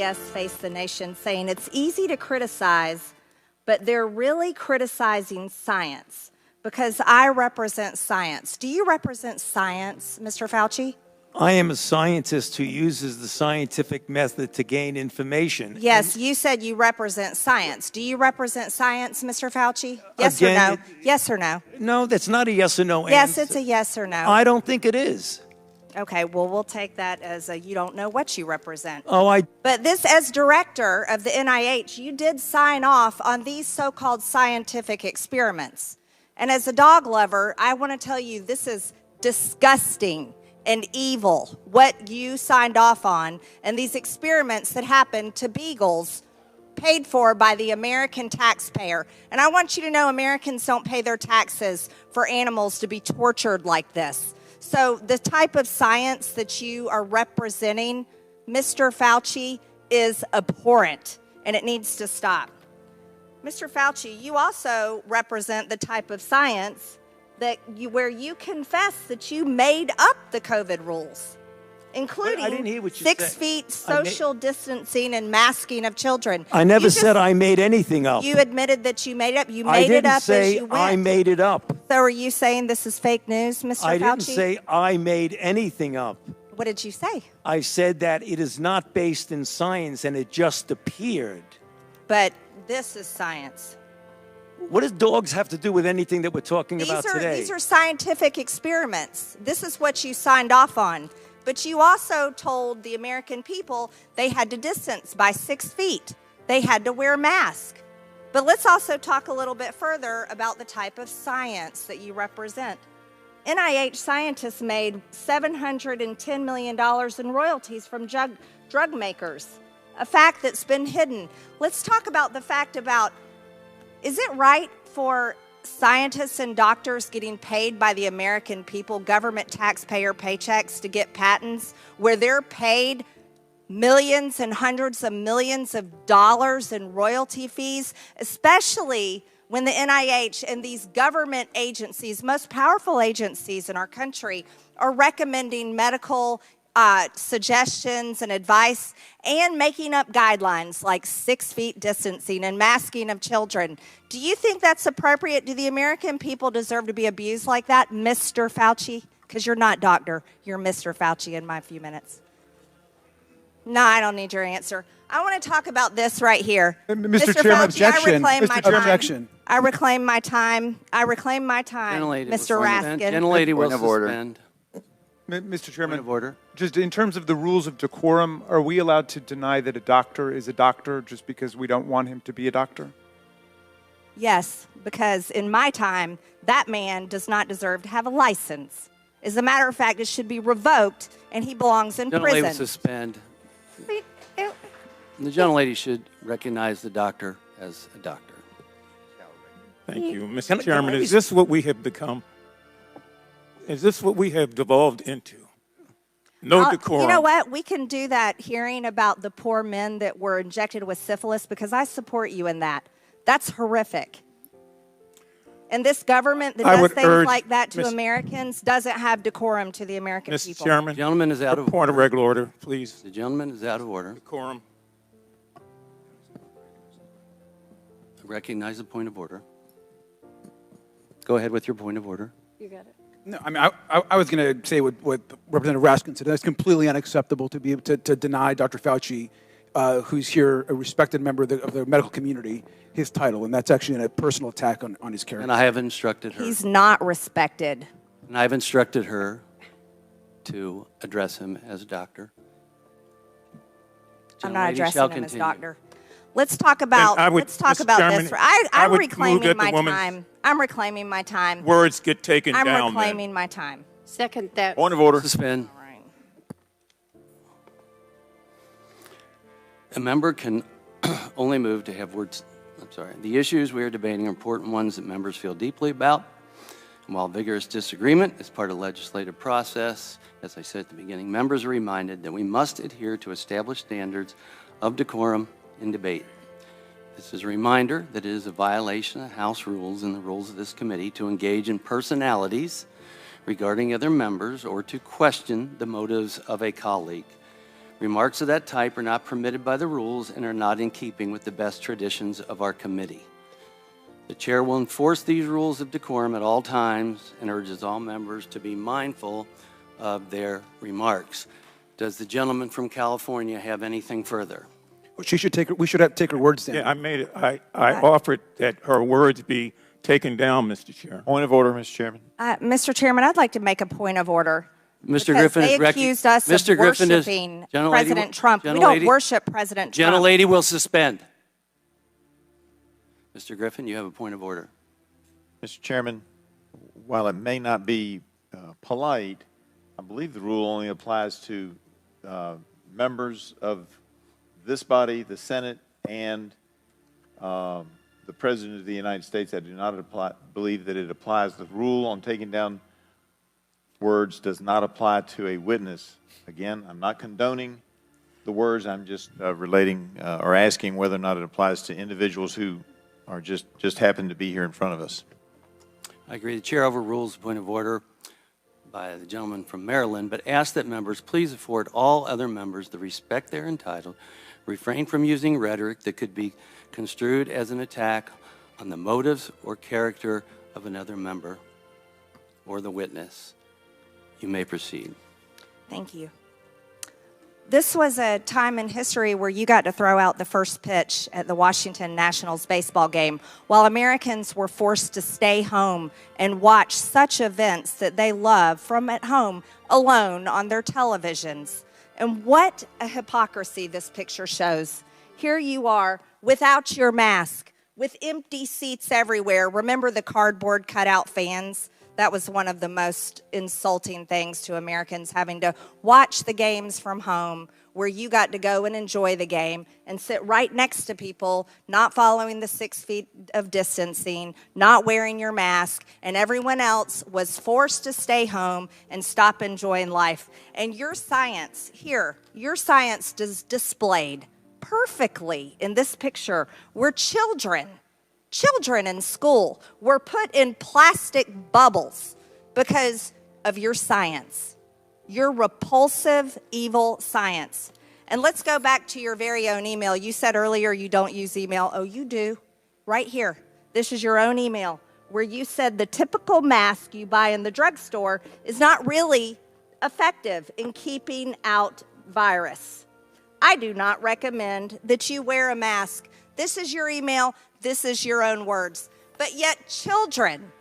PBS Face the Nation saying it's easy to criticize, but they're really criticizing science because I represent science. Do you represent science, Mr. Fauci? I am a scientist who uses the scientific method to gain information. Yes, you said you represent science. Do you represent science, Mr. Fauci? Yes Again, or no? Yes or no? No, that's not a yes or no Yes, answer. it's a yes or no. I don't think it is. Okay, well, we'll take that as a you don't know what you represent. Oh, But this, as director of the NIH, you did sign off on these so-called scientific experiments. And as a dog lover, I want to tell you this is disgusting and evil, what you signed off on, and these experiments that happened to beagles paid for by the American taxpayer. And I want you to know Americans don't pay their taxes for animals to be tortured like this. So the type of science that you are representing, Mr. Fauci, is abhorrent, and it needs to stop. Mr. Fauci, you also represent the type of science that where you confess that you made up the COVID rules, including I didn't hear what you 6 said. feet social distancing and masking of children. I never said I made anything up. You admitted that you made it up. You I made it didn't up say as you went. I made it up. So are you saying this is fake news, Mr. Fauci? I didn't say I made anything up. What did you say? I said that it is not based in science and it just appeared. But this is science. What does dogs have to do with anything that we're talking about today? These are scientific experiments. This is what you signed off on. But you also told the American people they had to distance by 6 feet. They had to wear masks. But let's also talk a little bit further about the type of science that you represent. NIH scientists made $710 million in royalties from drug makers, a fact that's been hidden. Let's talk about the fact about, is it right for scientists and doctors getting paid by the American people, government taxpayer paychecks to get patents where they're paid millions and hundreds of millions of dollars in royalty fees, especially when the NIH and these government agencies, most powerful agencies in our country, are recommending medical suggestions and advice and making up guidelines like 6 feet distancing and masking of children. Do you think that's appropriate? Do the American people deserve to be abused like that, Mr. Fauci? Because you're not doctor, you're Mr. Fauci in my few minutes. No, I don't need your answer. I want to talk about this right here. Mr. Chairman, Fauci, objection. I reclaim my time. Objection. I reclaim my time. I reclaim my time, Mr. Raskin. Gentlelady will suspend. Mr. Chairman, Point of order. Just in terms of the rules of decorum, are we allowed to deny that a doctor is a doctor just because we don't want him to be a doctor? Yes, because in my time, that man does not deserve to have a license. As a matter of fact, it should be revoked, and he belongs in Gentlelady will prison. suspend. The gentlelady should recognize the doctor as a doctor. Thank you. Mr. Chairman, is this what we have become? Is this what we have devolved into? No decorum. You know what? We can do that hearing about the poor men that were injected with syphilis because I support you in that. That's horrific. And this government that does things like that to Americans doesn't have decorum to the American people. Mr. Chairman, The gentleman is out of point of order. regular order, please. The gentleman is out of order. Decorum. I recognize the point of order. Go ahead with your point of order. You got it. No, I mean, I was going to say what Representative Raskin said. That's completely unacceptable to be able to deny Dr. Fauci, who's here, a respected member of the medical community, his title. And that's actually a personal attack on his character. And I have instructed her. He's not respected. And I've instructed her to address him as a doctor. I'm not Gentlelady shall addressing him as continue. doctor. Let's talk about Mr. Chairman, this. I I'm would reclaiming move that the my woman's time. I'm reclaiming my time. Words get taken I'm down. reclaiming my time. Second that. Point of order. Suspend. All right. A member can only move to have words. I'm sorry. The issues we are debating are important ones that members feel deeply about. And while vigorous disagreement is part of the legislative process, as I said at the beginning, members are reminded that we must adhere to established standards of decorum in debate. This is a reminder that it is a violation of House rules and the rules of this committee to engage in personalities regarding other members or to question the motives of a colleague. Remarks of that type are not permitted by the rules and are not in keeping with the best traditions of our committee. The chair will enforce these rules of decorum at all times and urges all members to be mindful of their remarks. Does the gentleman from California have anything further? We should have to take her words down. Yeah, I made it. I offered that her words be taken down, Mr. Chair. Point of order, Mr. Chairman. Mr. Chairman, I'd like to make a point of order. Mr. Because Griffin they is accused us of worshiping President Trump. We don't worship President Trump. Gentlelady will suspend. Mr. Griffin, you have a point of order. Mr. Chairman, while it may not be polite, I believe the rule only applies to members of this body, the Senate, and the President of the United States. I do not believe that it applies. The rule on taking down words does not apply to a witness. Again, I'm not condoning the words. I'm just relating or asking whether or not it applies to individuals who are just happen to be here in front of us. I agree. The chair overrules the point of order by the gentleman from Maryland, but ask that members please afford all other members the respect they're entitled, refrain from using rhetoric that could be construed as an attack on the motives or character of another member or the witness. You may proceed. Thank you. This was a time in history where you got to throw out the first pitch at the Washington Nationals baseball game while Americans were forced to stay home and watch such events that they love from at home alone on their televisions. And what a hypocrisy this picture shows. Here you are without your mask, with empty seats everywhere. Remember the cardboard cutout fans? That was one of the most insulting things to Americans, having to watch the games from home where you got to go and enjoy the game and sit right next to people not following the 6 feet of distancing, not wearing your mask, and everyone else was forced to stay home and stop enjoying life. And your science here, your science is displayed perfectly in this picture where children in school were put in plastic bubbles because of your science, your repulsive, evil science. And let's go back to your very own email. You said earlier you don't use email. Oh, you do. Right here. This is your own email where you said the typical mask you buy in the drugstore is not really effective in keeping out virus. I do not recommend that you wear a mask. This is your email. This is your own words. But yet children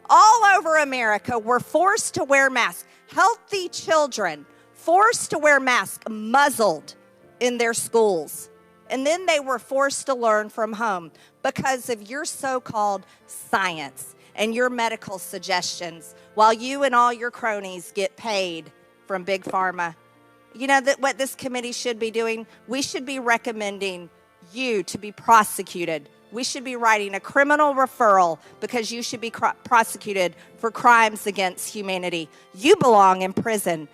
all over America were forced to wear masks. Healthy children forced to wear masks, muzzled in their schools. And then they were forced to learn from home because of your so-called science and your medical suggestions while you and all your cronies get paid from Big Pharma. You know that what this committee should be doing? We should be recommending you to be prosecuted. We should be writing a criminal referral because you should be prosecuted for crimes against humanity. You belong in prison.